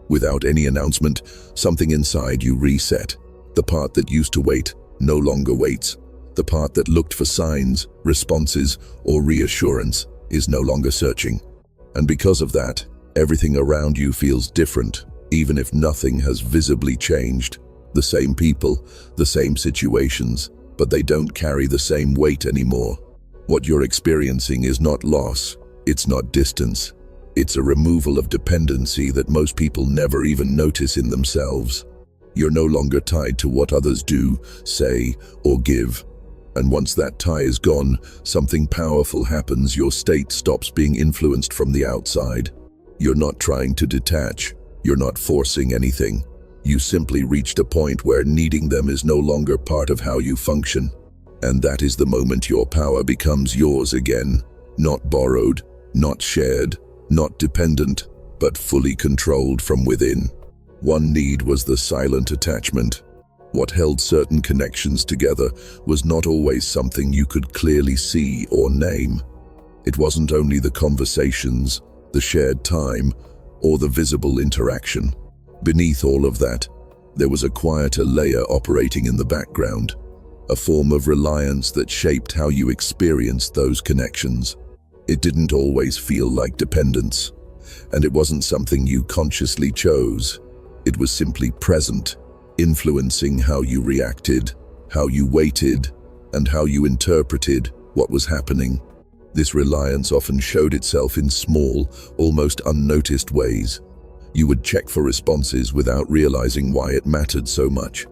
Without any announcement, something inside you reset. The part that used to wait no longer waits. The part that looked for signs, responses, or reassurance is no longer searching. And because of that, everything around you feels different, even if nothing has visibly changed. The same people, the same situations, but they don't carry the same weight anymore. What you're experiencing is not loss, it's not distance. It's a removal of dependency that most people never even notice in themselves. You're no longer tied to what others do, say, or give. And once that tie is gone, something powerful happens. Your state stops being influenced from the outside. You're not trying to detach. You're not forcing anything. You simply reached a point where needing them is no longer part of how you function. And that is the moment your power becomes yours again. Not borrowed, not shared, not dependent, but fully controlled from within. One need was the silent attachment. What held certain connections together was not always something you could clearly see or name. It wasn't only the conversations, the shared time, or the visible interaction. Beneath all of that, there was a quieter layer operating in the background, a form of reliance that shaped how you experienced those connections. It didn't always feel like dependence, and it wasn't something you consciously chose. It was simply present, influencing how you reacted, how you waited, and how you interpreted what was happening. This reliance often showed itself in small, almost unnoticed ways. You would check for responses without realizing why it mattered so much.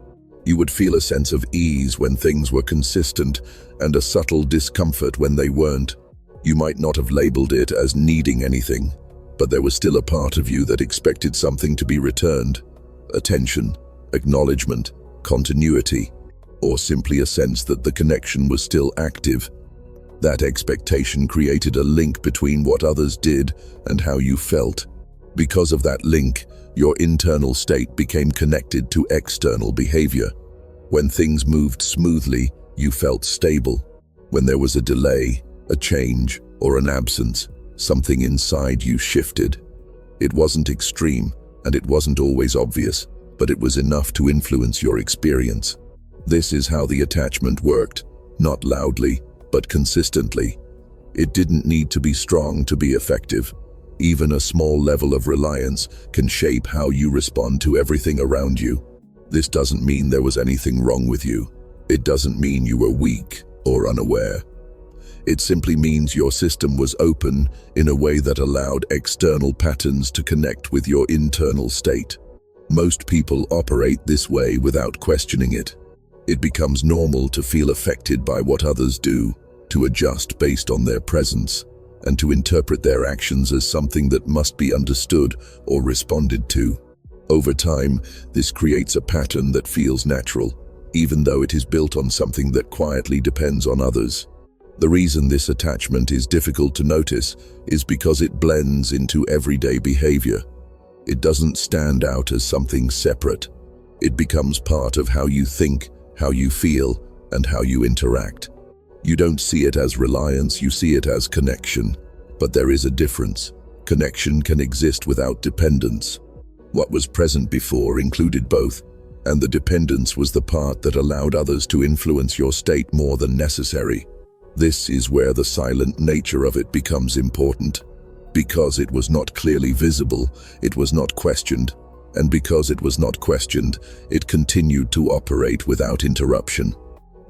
You would feel a sense of ease when things were consistent and a subtle discomfort when they weren't. You might not have labeled it as needing anything, but there was still a part of you that expected something to be returned. Attention, acknowledgement, continuity, or simply a sense that the connection was still active. That expectation created a link between what others did and how you felt. Because of that link, your internal state became connected to external behavior. When things moved smoothly, you felt stable. When there was a delay, a change, or an absence, something inside you shifted. It wasn't extreme, and it wasn't always obvious, but it was enough to influence your experience. This is how the attachment worked, not loudly, but consistently. It didn't need to be strong to be effective. Even a small level of reliance can shape how you respond to everything around you. This doesn't mean there was anything wrong with you. It doesn't mean you were weak or unaware. It simply means your system was open in a way that allowed external patterns to connect with your internal state. Most people operate this way without questioning it. It becomes normal to feel affected by what others do, to adjust based on their presence, and to interpret their actions as something that must be understood or responded to. Over time, this creates a pattern that feels natural, even though it is built on something that quietly depends on others. The reason this attachment is difficult to notice is because it blends into everyday behavior. It doesn't stand out as something separate. It becomes part of how you think, how you feel, and how you interact. You don't see it as reliance, you see it as connection. But there is a difference. Connection can exist without dependence. What was present before included both, and the dependence was the part that allowed others to influence your state more than necessary. This is where the silent nature of it becomes important. Because it was not clearly visible, it was not questioned. And because it was not questioned, it continued to operate without interruption.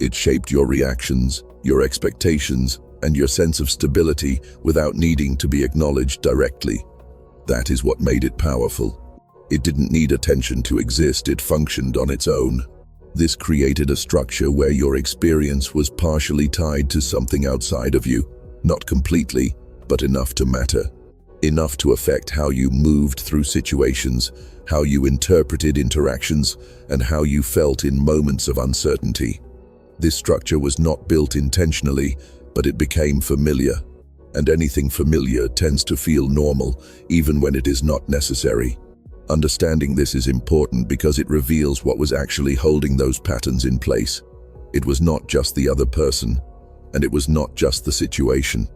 It shaped your reactions, your expectations, and your sense of stability without needing to be acknowledged directly. That is what made it powerful. It didn't need attention to exist, it functioned on its own. This created a structure where your experience was partially tied to something outside of you, not completely, but enough to matter. Enough to affect how you moved through situations, how you interpreted interactions, and how you felt in moments of uncertainty. This structure was not built intentionally, but it became familiar. And anything familiar tends to feel normal, even when it is not necessary. Understanding this is important because it reveals what was actually holding those patterns in place. It was not just the other person, and it was not just the situation.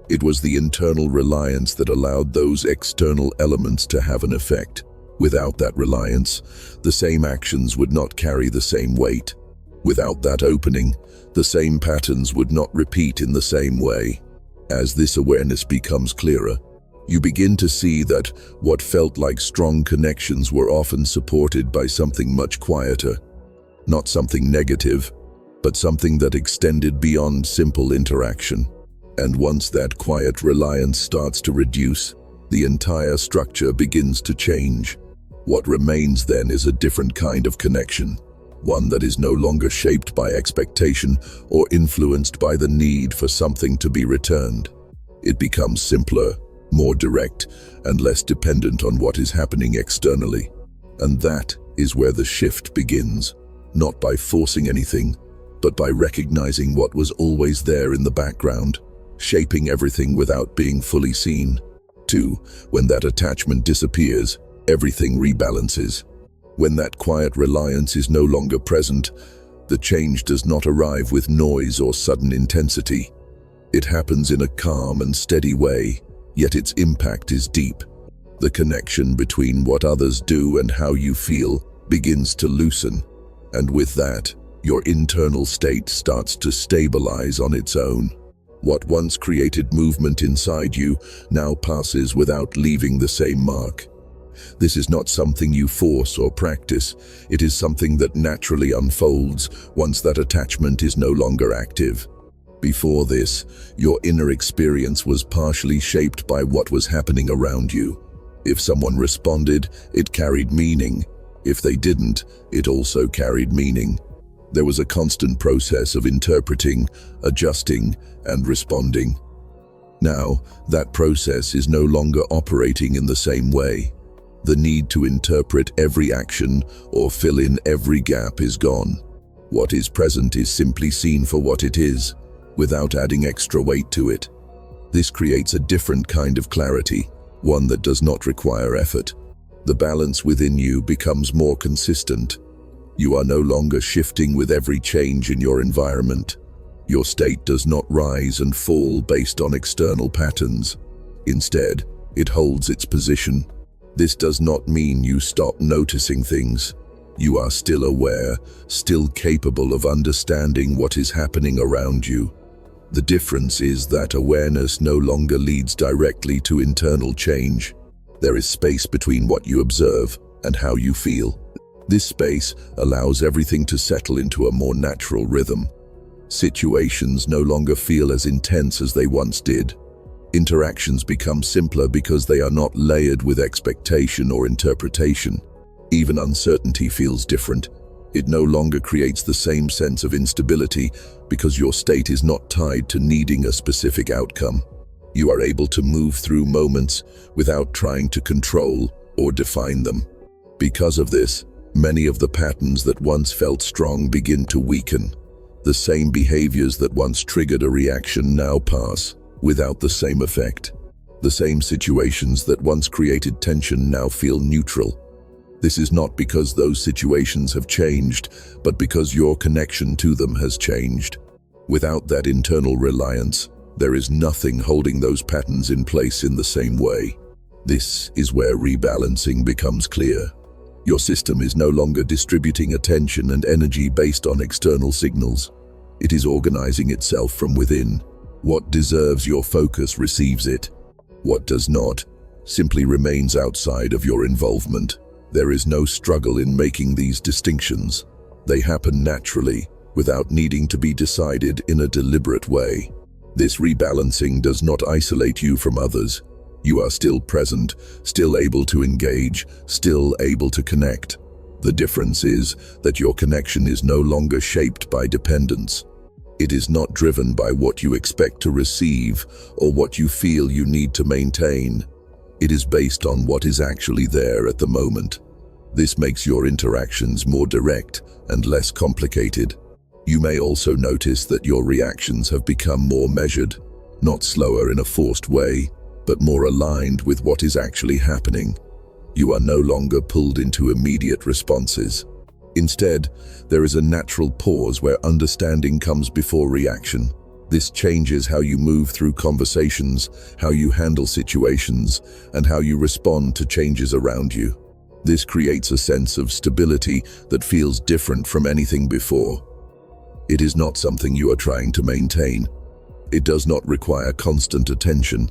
It was the internal reliance that allowed those external elements to have an effect. Without that reliance, the same actions would not carry the same weight. Without that opening, the same patterns would not repeat in the same way. As this awareness becomes clearer, you begin to see that what felt like strong connections were often supported by something much quieter. Not something negative, but something that extended beyond simple interaction. And once that quiet reliance starts to reduce, the entire structure begins to change. What remains then is a different kind of connection, one that is no longer shaped by expectation or influenced by the need for something to be returned. It becomes simpler, more direct, and less dependent on what is happening externally. And that is where the shift begins, not by forcing anything, but by recognizing what was always there in the background, shaping everything without being fully seen. 2. When that attachment disappears, everything rebalances. When that quiet reliance is no longer present, the change does not arrive with noise or sudden intensity. It happens in a calm and steady way, yet its impact is deep. The connection between what others do and how you feel begins to loosen, and with that, your internal state starts to stabilize on its own. What once created movement inside you now passes without leaving the same mark. This is not something you force or practice. It is something that naturally unfolds once that attachment is no longer active. Before this, your inner experience was partially shaped by what was happening around you. If someone responded, it carried meaning. If they didn't, it also carried meaning. There was a constant process of interpreting, adjusting, and responding. Now, that process is no longer operating in the same way. The need to interpret every action or fill in every gap is gone. What is present is simply seen for what it is, without adding extra weight to it. This creates a different kind of clarity, one that does not require effort. The balance within you becomes more consistent. You are no longer shifting with every change in your environment. Your state does not rise and fall based on external patterns. Instead, it holds its position. This does not mean you stop noticing things. You are still aware, still capable of understanding what is happening around you. The difference is that awareness no longer leads directly to internal change. There is space between what you observe and how you feel. This space allows everything to settle into a more natural rhythm. Situations no longer feel as intense as they once did. Interactions become simpler because they are not layered with expectation or interpretation. Even uncertainty feels different. It no longer creates the same sense of instability because your state is not tied to needing a specific outcome. You are able to move through moments without trying to control or define them. Because of this, many of the patterns that once felt strong begin to weaken. The same behaviors that once triggered a reaction now pass, without the same effect. The same situations that once created tension now feel neutral. This is not because those situations have changed, but because your connection to them has changed. Without that internal reliance, there is nothing holding those patterns in place in the same way. This is where rebalancing becomes clear. Your system is no longer distributing attention and energy based on external signals. It is organizing itself from within. What deserves your focus receives it. What does not simply remains outside of your involvement. There is no struggle in making these distinctions. They happen naturally, without needing to be decided in a deliberate way. This rebalancing does not isolate you from others. You are still present, still able to engage, still able to connect. The difference is that your connection is no longer shaped by dependence. It is not driven by what you expect to receive or what you feel you need to maintain. It is based on what is actually there at the moment. This makes your interactions more direct and less complicated. You may also notice that your reactions have become more measured, not slower in a forced way, but more aligned with what is actually happening. You are no longer pulled into immediate responses. Instead, there is a natural pause where understanding comes before reaction. This changes how you move through conversations, how you handle situations, and how you respond to changes around you. This creates a sense of stability that feels different from anything before. It is not something you are trying to maintain. It does not require constant attention.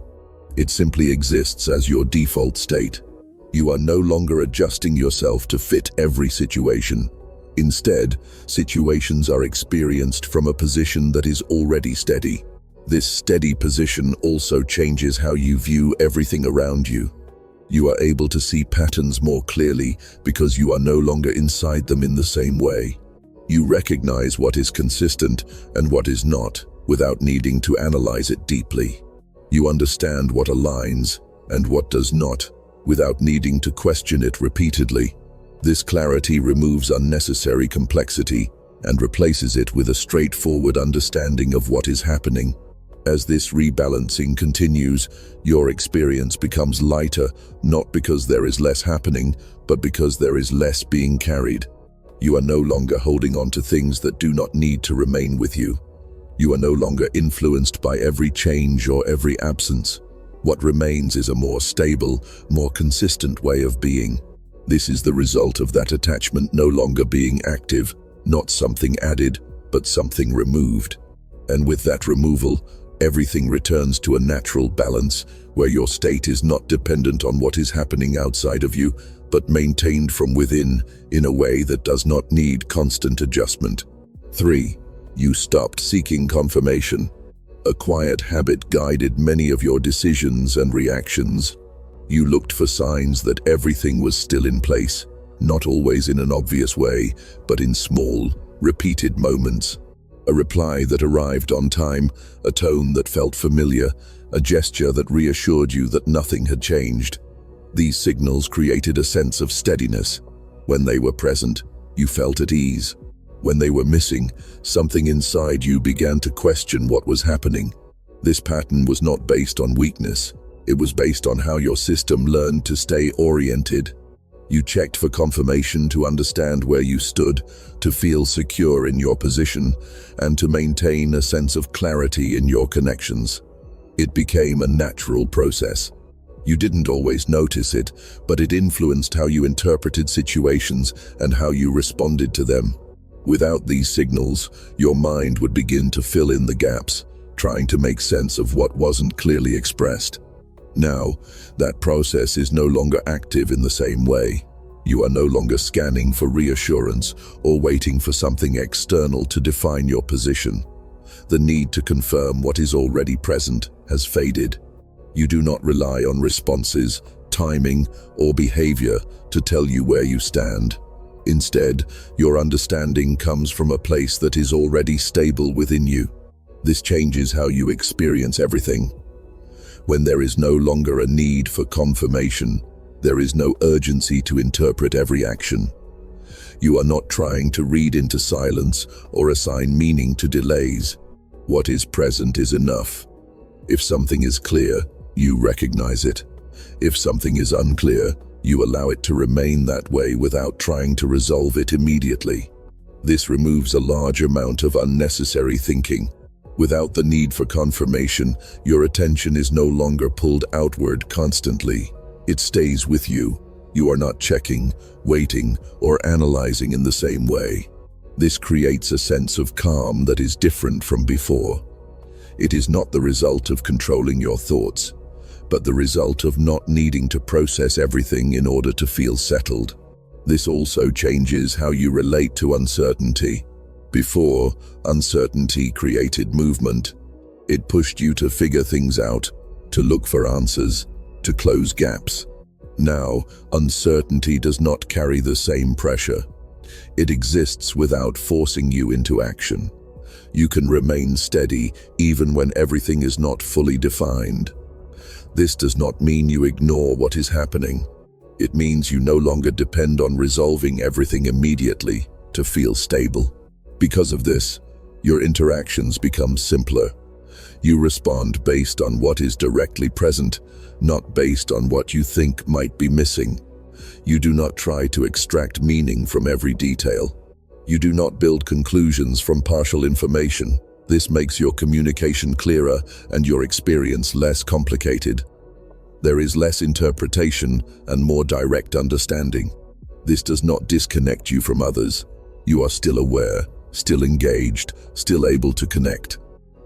It simply exists as your default state. You are no longer adjusting yourself to fit every situation. Instead, situations are experienced from a position that is already steady. This steady position also changes how you view everything around you. You are able to see patterns more clearly because you are no longer inside them in the same way. You recognize what is consistent and what is not without needing to analyze it deeply. You understand what aligns and what does not without needing to question it repeatedly. This clarity removes unnecessary complexity and replaces it with a straightforward understanding of what is happening. As this rebalancing continues, your experience becomes lighter, not because there is less happening, but because there is less being carried. You are no longer holding on to things that do not need to remain with you. You are no longer influenced by every change or every absence. What remains is a more stable, more consistent way of being. This is the result of that attachment no longer being active, not something added, but something removed. And with that removal, everything returns to a natural balance where your state is not dependent on what is happening outside of you, but maintained from within in a way that does not need constant adjustment. 3. You stopped seeking confirmation. A quiet habit guided many of your decisions and reactions. You looked for signs that everything was still in place, not always in an obvious way, but in small, repeated moments. A reply that arrived on time, a tone that felt familiar, a gesture that reassured you that nothing had changed. These signals created a sense of steadiness. When they were present, you felt at ease. When they were missing, something inside you began to question what was happening. This pattern was not based on weakness. It was based on how your system learned to stay oriented. You checked for confirmation to understand where you stood, to feel secure in your position, and to maintain a sense of clarity in your connections. It became a natural process. You didn't always notice it, but it influenced how you interpreted situations and how you responded to them. Without these signals, your mind would begin to fill in the gaps, trying to make sense of what wasn't clearly expressed. Now, that process is no longer active in the same way. You are no longer scanning for reassurance or waiting for something external to define your position. The need to confirm what is already present has faded. You do not rely on responses, timing, or behavior to tell you where you stand. Instead, your understanding comes from a place that is already stable within you. This changes how you experience everything. When there is no longer a need for confirmation, there is no urgency to interpret every action. You are not trying to read into silence or assign meaning to delays. What is present is enough. If something is clear, you recognize it. If something is unclear, you allow it to remain that way without trying to resolve it immediately. This removes a large amount of unnecessary thinking. Without the need for confirmation, your attention is no longer pulled outward constantly. It stays with you. You are not checking, waiting, or analyzing in the same way. This creates a sense of calm that is different from before. It is not the result of controlling your thoughts, but the result of not needing to process everything in order to feel settled. This also changes how you relate to uncertainty. Before, uncertainty created movement. It pushed you to figure things out, to look for answers, to close gaps. Now, uncertainty does not carry the same pressure. It exists without forcing you into action. You can remain steady even when everything is not fully defined. This does not mean you ignore what is happening. It means you no longer depend on resolving everything immediately to feel stable. Because of this, your interactions become simpler. You respond based on what is directly present, not based on what you think might be missing. You do not try to extract meaning from every detail. You do not build conclusions from partial information. This makes your communication clearer and your experience less complicated. There is less interpretation and more direct understanding. This does not disconnect you from others. You are still aware, still engaged, still able to connect.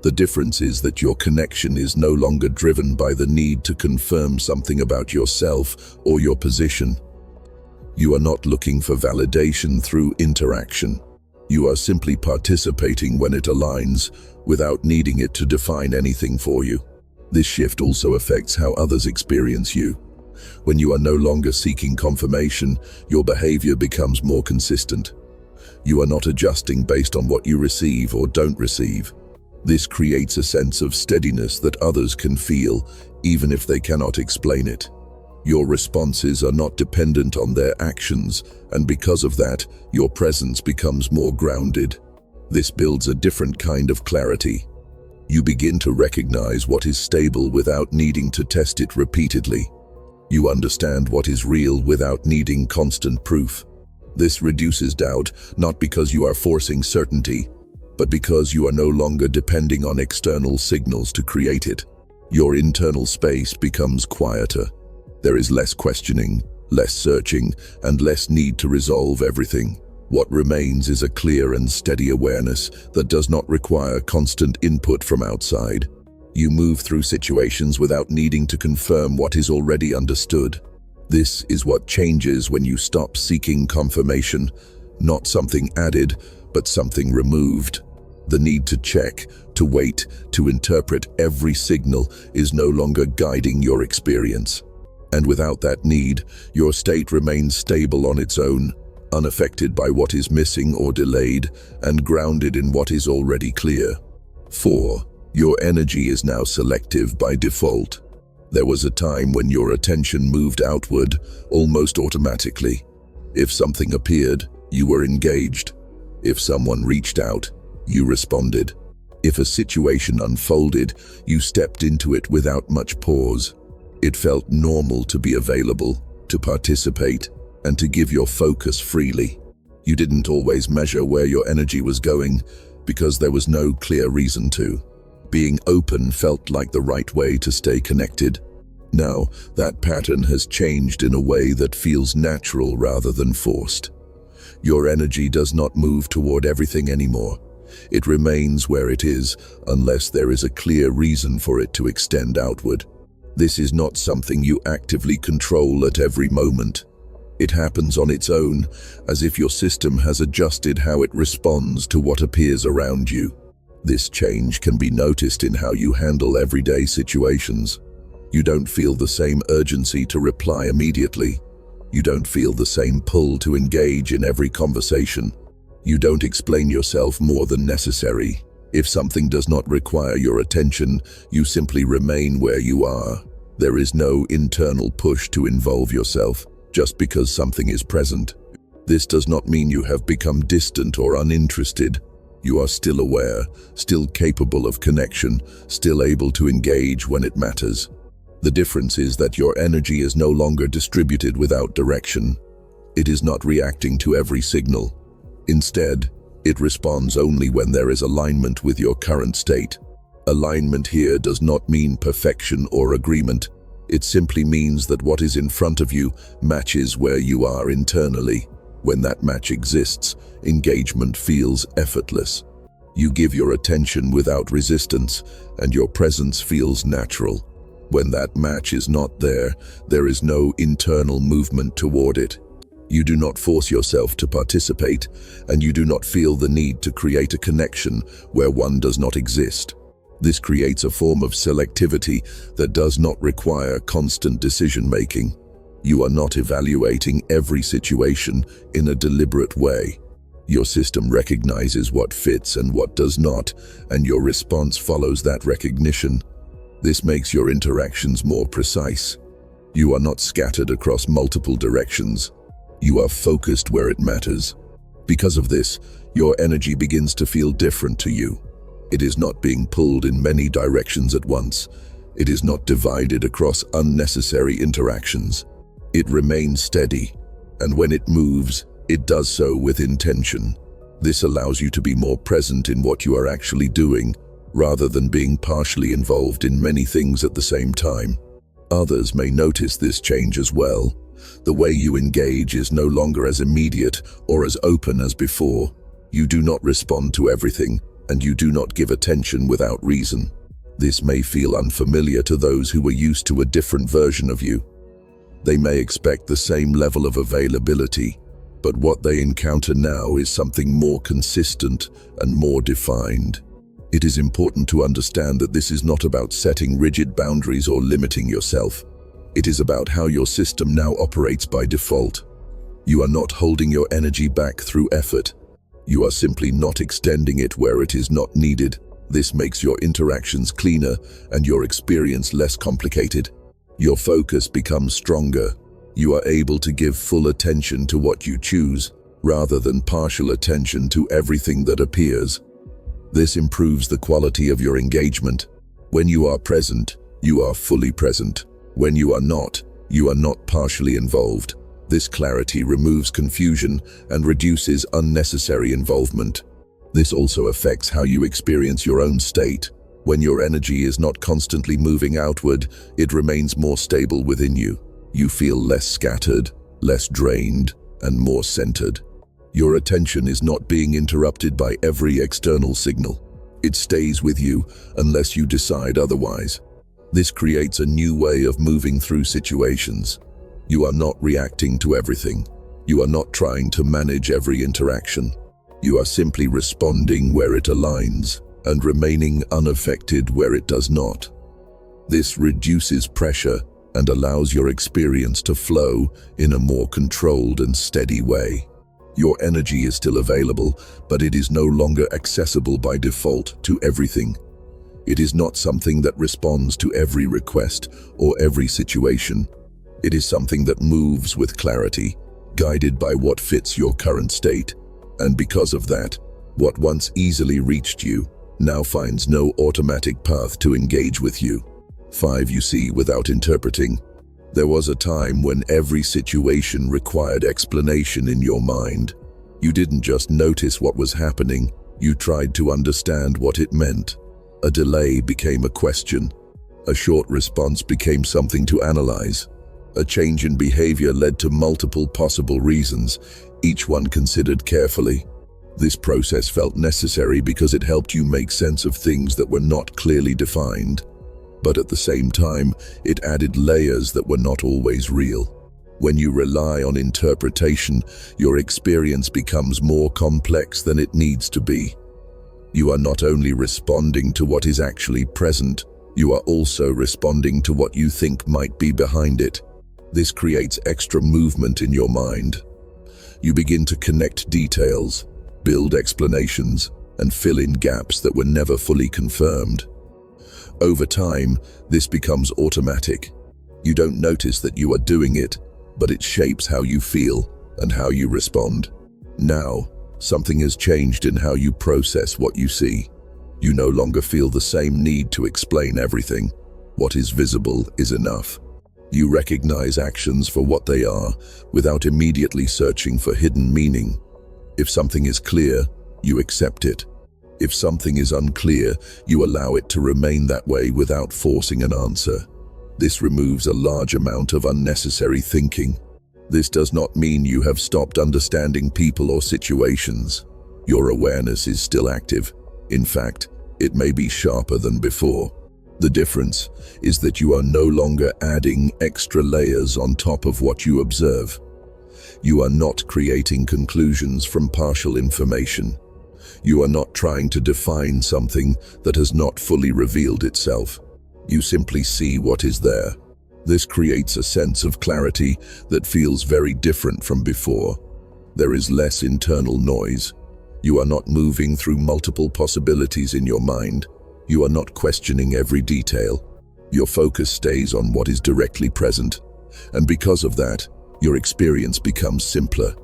The difference is that your connection is no longer driven by the need to confirm something about yourself or your position. You are not looking for validation through interaction. You are simply participating when it aligns, without needing it to define anything for you. This shift also affects how others experience you. When you are no longer seeking confirmation, your behavior becomes more consistent. You are not adjusting based on what you receive or don't receive. This creates a sense of steadiness that others can feel, even if they cannot explain it. Your responses are not dependent on their actions, and because of that, your presence becomes more grounded. This builds a different kind of clarity. You begin to recognize what is stable without needing to test it repeatedly. You understand what is real without needing constant proof. This reduces doubt, not because you are forcing certainty, but because you are no longer depending on external signals to create it. Your internal space becomes quieter. There is less questioning, less searching, and less need to resolve everything. What remains is a clear and steady awareness that does not require constant input from outside. You move through situations without needing to confirm what is already understood. This is what changes when you stop seeking confirmation, not something added, but something removed. The need to check, to wait, to interpret every signal is no longer guiding your experience. And without that need, your state remains stable on its own, unaffected by what is missing or delayed, and grounded in what is already clear. 4. Your energy is now selective by default. There was a time when your attention moved outward, almost automatically. If something appeared, you were engaged. If someone reached out, you responded. If a situation unfolded, you stepped into it without much pause. It felt normal to be available, to participate, and to give your focus freely. You didn't always measure where your energy was going, because there was no clear reason to. Being open felt like the right way to stay connected. Now, that pattern has changed in a way that feels natural rather than forced. Your energy does not move toward everything anymore. It remains where it is, unless there is a clear reason for it to extend outward. This is not something you actively control at every moment. It happens on its own, as if your system has adjusted how it responds to what appears around you. This change can be noticed in how you handle everyday situations. You don't feel the same urgency to reply immediately. You don't feel the same pull to engage in every conversation. You don't explain yourself more than necessary. If something does not require your attention, you simply remain where you are. There is no internal push to involve yourself, just because something is present. This does not mean you have become distant or uninterested. You are still aware, still capable of connection, still able to engage when it matters. The difference is that your energy is no longer distributed without direction. It is not reacting to every signal. Instead, it responds only when there is alignment with your current state. Alignment here does not mean perfection or agreement. It simply means that what is in front of you matches where you are internally. When that match exists, engagement feels effortless. You give your attention without resistance, and your presence feels natural. When that match is not there, there is no internal movement toward it. You do not force yourself to participate, and you do not feel the need to create a connection where one does not exist. This creates a form of selectivity that does not require constant decision-making. You are not evaluating every situation in a deliberate way. Your system recognizes what fits and what does not, and your response follows that recognition. This makes your interactions more precise. You are not scattered across multiple directions. You are focused where it matters. Because of this, your energy begins to feel different to you. It is not being pulled in many directions at once. It is not divided across unnecessary interactions. It remains steady, and when it moves, it does so with intention. This allows you to be more present in what you are actually doing, rather than being partially involved in many things at the same time. Others may notice this change as well, The way you engage is no longer as immediate or as open as before. You do not respond to everything, and you do not give attention without reason. This may feel unfamiliar to those who were used to a different version of you. They may expect the same level of availability, but what they encounter now is something more consistent and more defined. It is important to understand that this is not about setting rigid boundaries or limiting yourself. It is about how your system now operates by default. You are not holding your energy back through effort. You are simply not extending it where it is not needed. This makes your interactions cleaner and your experience less complicated. Your focus becomes stronger. You are able to give full attention to what you choose, rather than partial attention to everything that appears. This improves the quality of your engagement. When you are present, you are fully present. When you are not partially involved. This clarity removes confusion and reduces unnecessary involvement. This also affects how you experience your own state. When your energy is not constantly moving outward, it remains more stable within you. You feel less scattered, less drained, and more centered. Your attention is not being interrupted by every external signal. It stays with you unless you decide otherwise. This creates a new way of moving through situations. You are not reacting to everything. You are not trying to manage every interaction. You are simply responding where it aligns and remaining unaffected where it does not. This reduces pressure and allows your experience to flow in a more controlled and steady way. Your energy is still available, but it is no longer accessible by default to everything. It is not something that responds to every request or every situation. It is something that moves with clarity, guided by what fits your current state. And because of that, what once easily reached you now finds no automatic path to engage with you. 5. You see without interpreting. There was a time when every situation required explanation in your mind. You didn't just notice what was happening, you tried to understand what it meant. A delay became a question. A short response became something to analyze. A change in behavior led to multiple possible reasons, each one considered carefully. This process felt necessary because it helped you make sense of things that were not clearly defined. But at the same time, it added layers that were not always real. When you rely on interpretation, your experience becomes more complex than it needs to be. You are not only responding to what is actually present, you are also responding to what you think might be behind it. This creates extra movement in your mind. You begin to connect details, build explanations, and fill in gaps that were never fully confirmed. Over time, this becomes automatic. You don't notice that you are doing it, but it shapes how you feel and how you respond. Now, something has changed in how you process what you see. You no longer feel the same need to explain everything. What is visible is enough. You recognize actions for what they are without immediately searching for hidden meaning. If something is clear, you accept it. If something is unclear, you allow it to remain that way without forcing an answer. This removes a large amount of unnecessary thinking. This does not mean you have stopped understanding people or situations. Your awareness is still active. In fact, it may be sharper than before. The difference is that you are no longer adding extra layers on top of what you observe. You are not creating conclusions from partial information. You are not trying to define something that has not fully revealed itself. You simply see what is there. This creates a sense of clarity that feels very different from before. There is less internal noise. You are not moving through multiple possibilities in your mind. You are not questioning every detail. Your focus stays on what is directly present. And because of that, your experience becomes simpler.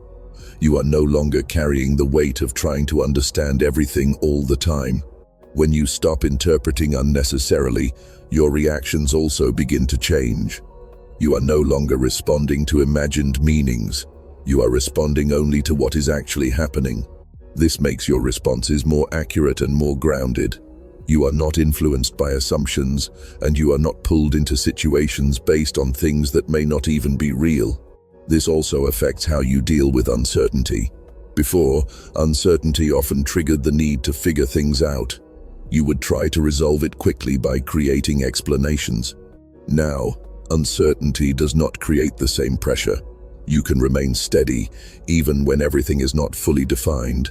You are no longer carrying the weight of trying to understand everything all the time. When you stop interpreting unnecessarily, your reactions also begin to change. You are no longer responding to imagined meanings. You are responding only to what is actually happening. This makes your responses more accurate and more grounded. You are not influenced by assumptions, and you are not pulled into situations based on things that may not even be real. This also affects how you deal with uncertainty. Before, uncertainty often triggered the need to figure things out. You would try to resolve it quickly by creating explanations. Now, uncertainty does not create the same pressure. You can remain steady, even when everything is not fully defined.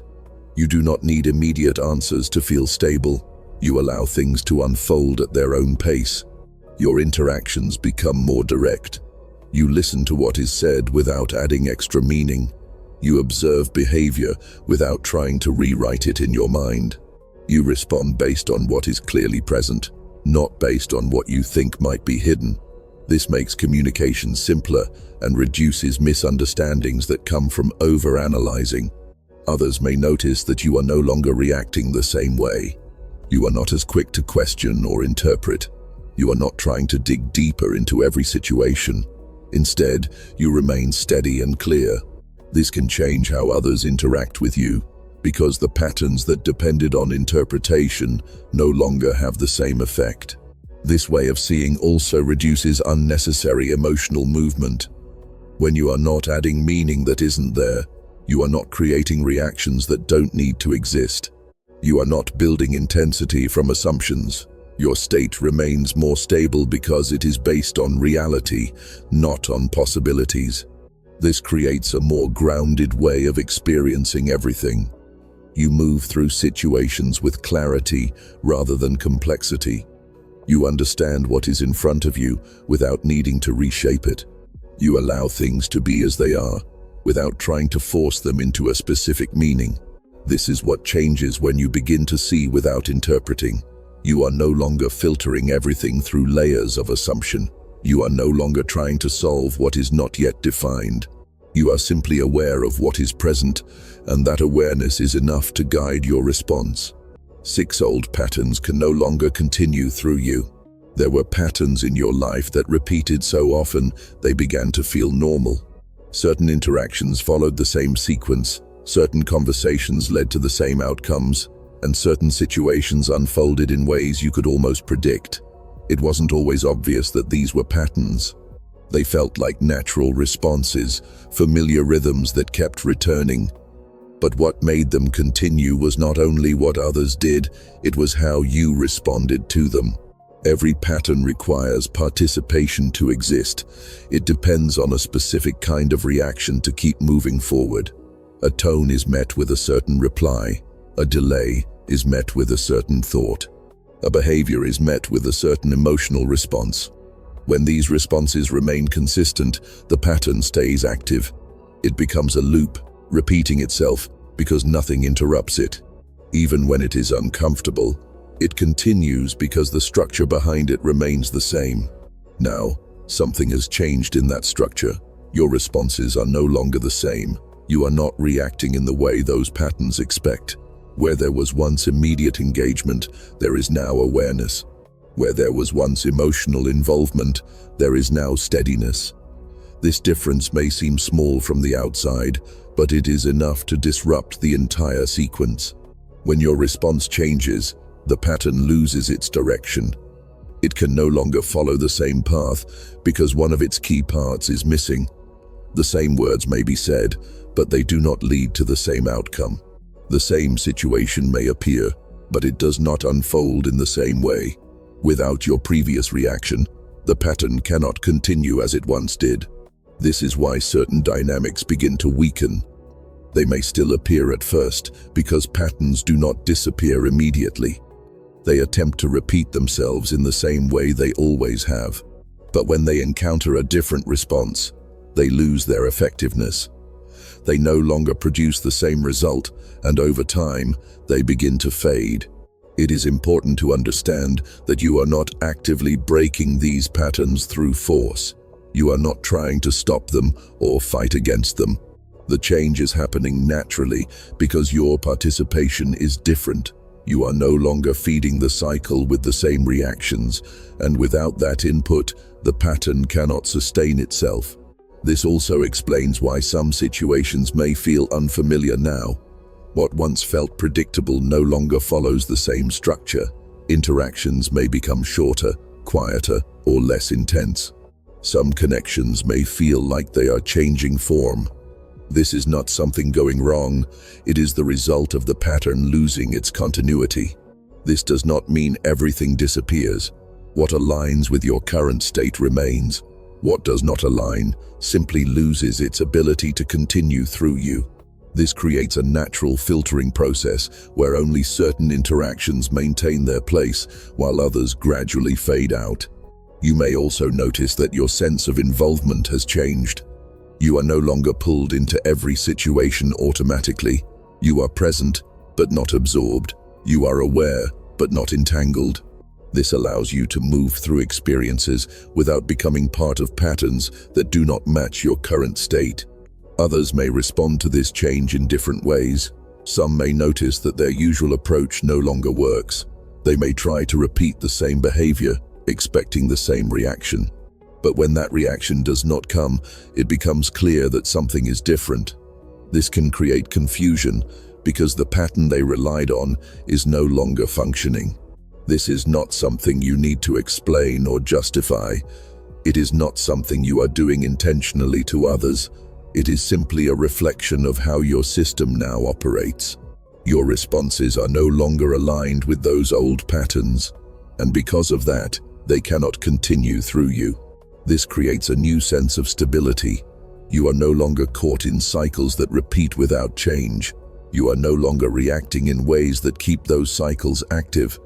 You do not need immediate answers to feel stable. You allow things to unfold at their own pace. Your interactions become more direct. You listen to what is said without adding extra meaning. You observe behavior without trying to rewrite it in your mind. You respond based on what is clearly present, not based on what you think might be hidden. This makes communication simpler and reduces misunderstandings that come from overanalyzing. Others may notice that you are no longer reacting the same way. You are not as quick to question or interpret. You are not trying to dig deeper into every situation. Instead, you remain steady and clear. This can change how others interact with you, because the patterns that depended on interpretation no longer have the same effect. This way of seeing also reduces unnecessary emotional movement. When you are not adding meaning that isn't there, you are not creating reactions that don't need to exist. You are not building intensity from assumptions. Your state remains more stable because it is based on reality, not on possibilities. This creates a more grounded way of experiencing everything. You move through situations with clarity rather than complexity. You understand what is in front of you without needing to reshape it. You allow things to be as they are, without trying to force them into a specific meaning. This is what changes when you begin to see without interpreting. You are no longer filtering everything through layers of assumption. You are no longer trying to solve what is not yet defined. You are simply aware of what is present, and that awareness is enough to guide your response. 6 old patterns can no longer continue through you. There were patterns in your life that repeated so often they began to feel normal. Certain interactions followed the same sequence, certain conversations led to the same outcomes, and certain situations unfolded in ways you could almost predict. It wasn't always obvious that these were patterns. They felt like natural responses, familiar rhythms that kept returning. But what made them continue was not only what others did, it was how you responded to them. Every pattern requires participation to exist. It depends on a specific kind of reaction to keep moving forward. A tone is met with a certain reply. A delay is met with a certain thought. A behavior is met with a certain emotional response. When these responses remain consistent, the pattern stays active. It becomes a loop, repeating itself because nothing interrupts it. Even when it is uncomfortable, it continues because the structure behind it remains the same. Now, something has changed in that structure. Your responses are no longer the same. You are not reacting in the way those patterns expect. Where there was once immediate engagement, there is now awareness. Where there was once emotional involvement, there is now steadiness. This difference may seem small from the outside, but it is enough to disrupt the entire sequence. When your response changes, the pattern loses its direction. It can no longer follow the same path because one of its key parts is missing. The same words may be said, but they do not lead to the same outcome. The same situation may appear, but it does not unfold in the same way. Without your previous reaction, the pattern cannot continue as it once did. This is why certain dynamics begin to weaken. They may still appear at first because patterns do not disappear immediately. They attempt to repeat themselves in the same way they always have. But when they encounter a different response, they lose their effectiveness. They no longer produce the same result, and over time, they begin to fade. It is important to understand that you are not actively breaking these patterns through force. You are not trying to stop them or fight against them. The change is happening naturally because your participation is different. You are no longer feeding the cycle with the same reactions, and without that input, the pattern cannot sustain itself. This also explains why some situations may feel unfamiliar now. What once felt predictable no longer follows the same structure. Interactions may become shorter, quieter, or less intense. Some connections may feel like they are changing form. This is not something going wrong, it is the result of the pattern losing its continuity. This does not mean everything disappears. What aligns with your current state remains. What does not align simply loses its ability to continue through you. This creates a natural filtering process where only certain interactions maintain their place while others gradually fade out. You may also notice that your sense of involvement has changed. You are no longer pulled into every situation automatically. You are present, but not absorbed. You are aware, but not entangled. This allows you to move through experiences without becoming part of patterns that do not match your current state. Others may respond to this change in different ways. Some may notice that their usual approach no longer works. They may try to repeat the same behavior, expecting the same reaction. But when that reaction does not come, it becomes clear that something is different. This can create confusion because the pattern they relied on is no longer functioning. This is not something you need to explain or justify. It is not something you are doing intentionally to others. It is simply a reflection of how your system now operates. Your responses are no longer aligned with those old patterns, and because of that, they cannot continue through you. This creates a new sense of stability. You are no longer caught in cycles that repeat without change. You are no longer reacting in ways that keep those cycles active.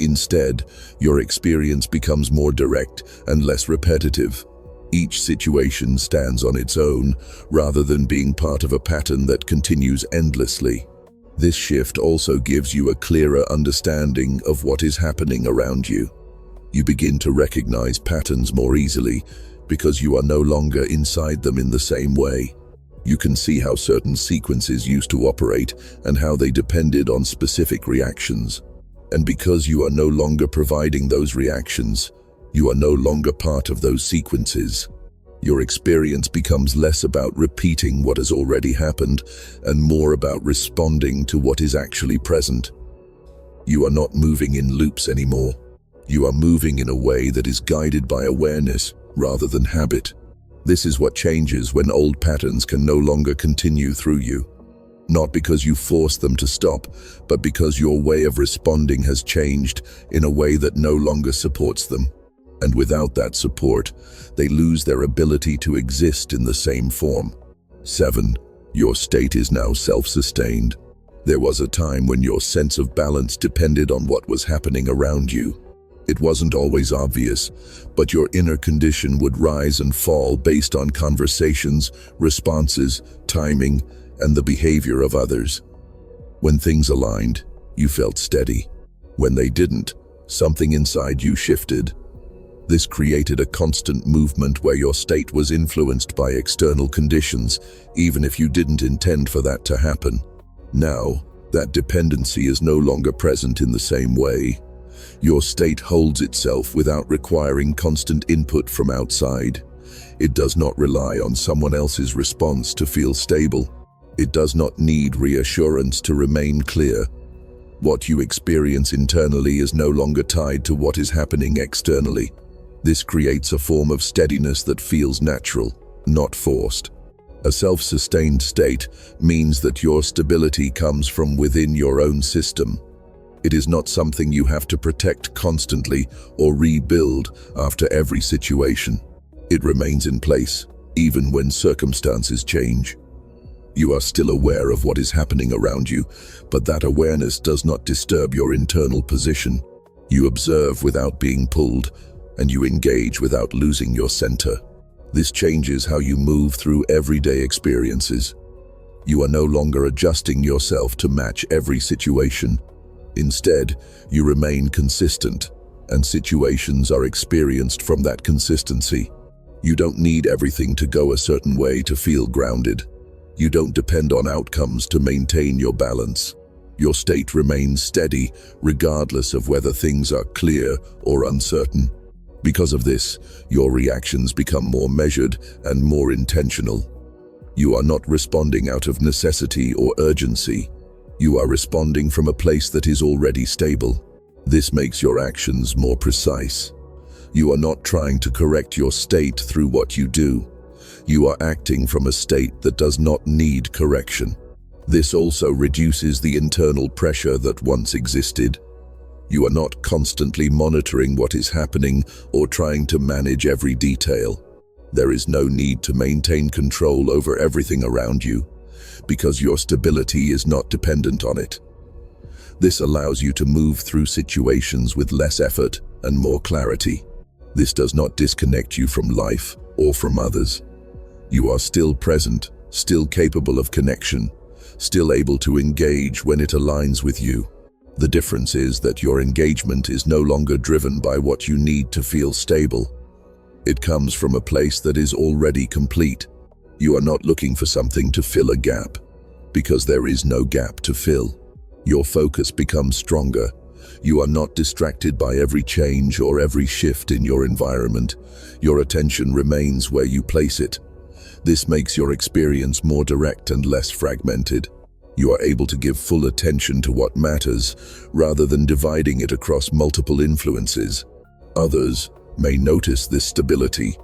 Instead, your experience becomes more direct and less repetitive. Each situation stands on its own, rather than being part of a pattern that continues endlessly. This shift also gives you a clearer understanding of what is happening around you. You begin to recognize patterns more easily because you are no longer inside them in the same way. You can see how certain sequences used to operate and how they depended on specific reactions. And because you are no longer providing those reactions, you are no longer part of those sequences. Your experience becomes less about repeating what has already happened and more about responding to what is actually present. You are not moving in loops anymore. You are moving in a way that is guided by awareness rather than habit. This is what changes when old patterns can no longer continue through you. Not because you forced them to stop, but because your way of responding has changed in a way that no longer supports them. And without that support, they lose their ability to exist in the same form. 7. Your state is now self-sustained. There was a time when your sense of balance depended on what was happening around you. It wasn't always obvious, but your inner condition would rise and fall based on conversations, responses, timing, and the behavior of others. When things aligned, you felt steady. When they didn't, something inside you shifted. This created a constant movement where your state was influenced by external conditions, even if you didn't intend for that to happen. Now, that dependency is no longer present in the same way. Your state holds itself without requiring constant input from outside. It does not rely on someone else's response to feel stable. It does not need reassurance to remain clear. What you experience internally is no longer tied to what is happening externally. This creates a form of steadiness that feels natural, not forced. A self-sustained state means that your stability comes from within your own system. It is not something you have to protect constantly or rebuild after every situation. It remains in place, even when circumstances change. You are still aware of what is happening around you, but that awareness does not disturb your internal position. You observe without being pulled, and you engage without losing your center. This changes how you move through everyday experiences. You are no longer adjusting yourself to match every situation. Instead, you remain consistent, and situations are experienced from that consistency. You don't need everything to go a certain way to feel grounded. You don't depend on outcomes to maintain your balance. Your state remains steady, regardless of whether things are clear or uncertain. Because of this, your reactions become more measured and more intentional. You are not responding out of necessity or urgency. You are responding from a place that is already stable. This makes your actions more precise. You are not trying to correct your state through what you do. You are acting from a state that does not need correction. This also reduces the internal pressure that once existed. You are not constantly monitoring what is happening or trying to manage every detail. There is no need to maintain control over everything around you, because your stability is not dependent on it. This allows you to move through situations with less effort and more clarity. This does not disconnect you from life or from others. You are still present, still capable of connection, still able to engage when it aligns with you. The difference is that your engagement is no longer driven by what you need to feel stable. It comes from a place that is already complete. You are not looking for something to fill a gap, because there is no gap to fill. Your focus becomes stronger. You are not distracted by every change or every shift in your environment. Your attention remains where you place it. This makes your experience more direct and less fragmented. You are able to give full attention to what matters, rather than dividing it across multiple influences. Others may notice this stability,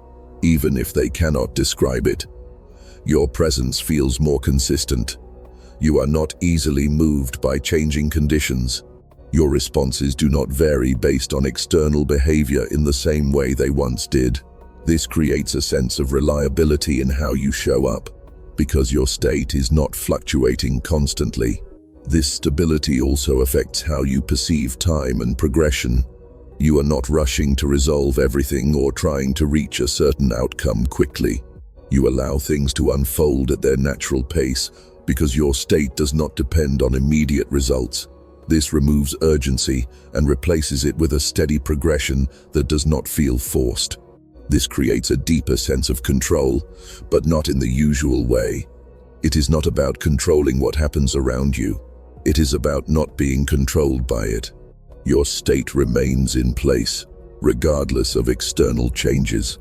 even if they cannot describe it. Your presence feels more consistent. You are not easily moved by changing conditions. Your responses do not vary based on external behavior in the same way they once did. This creates a sense of reliability in how you show up, because your state is not fluctuating constantly. This stability also affects how you perceive time and progression. You are not rushing to resolve everything or trying to reach a certain outcome quickly. You allow things to unfold at their natural pace because your state does not depend on immediate results. This removes urgency and replaces it with a steady progression that does not feel forced. This creates a deeper sense of control, but not in the usual way. It is not about controlling what happens around you. It is about not being controlled by it. Your state remains in place, regardless of external changes.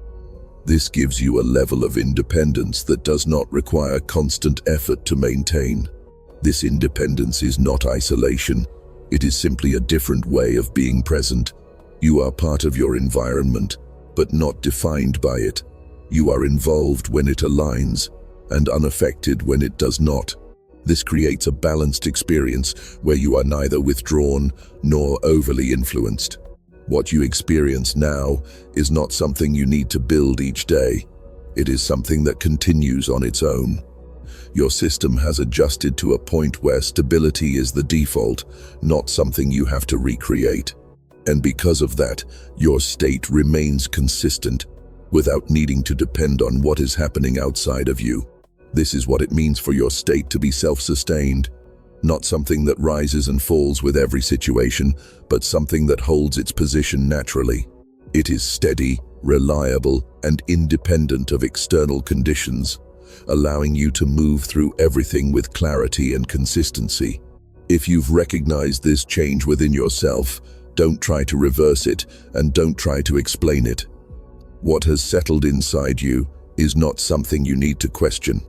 This gives you a level of independence that does not require constant effort to maintain. This independence is not isolation. It is simply a different way of being present. You are part of your environment, but not defined by it. You are involved when it aligns, and unaffected when it does not. This creates a balanced experience where you are neither withdrawn nor overly influenced. What you experience now is not something you need to build each day. It is something that continues on its own. Your system has adjusted to a point where stability is the default, not something you have to recreate. And because of that, your state remains consistent, without needing to depend on what is happening outside of you. This is what it means for your state to be self-sustained, not something that rises and falls with every situation, but something that holds its position naturally. It is steady, reliable, and independent of external conditions, allowing you to move through everything with clarity and consistency. If you've recognized this change within yourself, don't try to reverse it, and don't try to explain it. What has settled inside you is not something you need to question.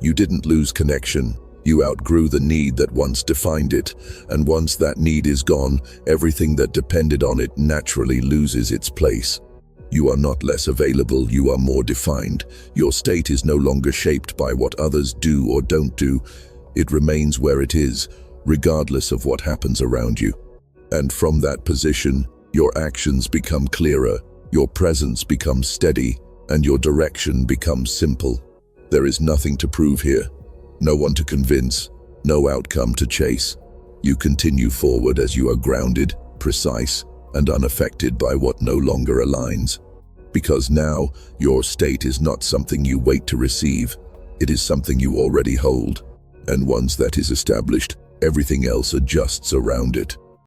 You didn't lose connection. You outgrew the need that once defined it, and once that need is gone, everything that depended on it naturally loses its place. You are not less available, you are more defined. Your state is no longer shaped by what others do or don't do. It remains where it is, regardless of what happens around you. And from that position, your actions become clearer, your presence becomes steady, and your direction becomes simple. There is nothing to prove here, no one to convince, no outcome to chase. You continue forward as you are grounded, precise, and unaffected by what no longer aligns. Because now, your state is not something you wait to receive, it is something you already hold. And once that is established, everything else adjusts around it.